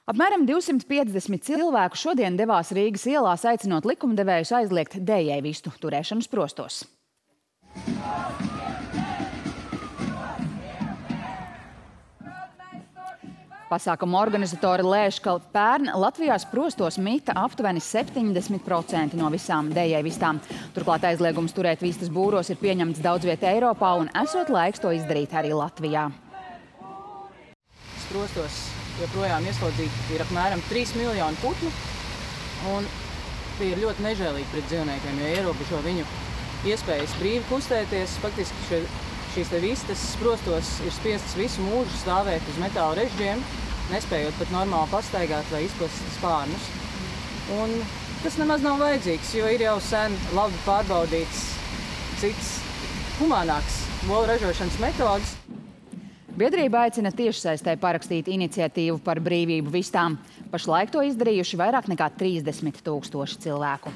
Apmēram 250 cilvēku šodien devās Rīgas ielās, aicinot likumdevējus aizliegt dējēju vistu turēšanu sprostos. Pasākuma organizatori lēš, ka pērn Latvijā sprostos mita aptuveni 70% no visām dējēju vistām. Turklāt aizliegums turēt vistas būros ir pieņemts daudz vietā Eiropā un esot laiks to izdarīt arī Latvijā. Sprostos joprojām ieslodzīti ir apmēram 3 miljoni putnu, un tie ir ļoti nežēlīgi pret dzīvniekiem, jo ierobežo viņu iespējas brīvi kustēties. Faktiski šīs te vistas sprostos ir spiestas visu mūžu stāvēt uz metāla režģiem, nespējot pat normāli pastaigāt vai izplast spārnus. Un tas nemaz nav vajadzīgs, jo ir jau sen labi pārbaudīts cits humānāks olu ražošanas metodas. Biedrība aicina tiešsaistē parakstīt iniciatīvu par brīvību vistām. Pašlaik to izdarījuši vairāk nekā 30 000 cilvēku.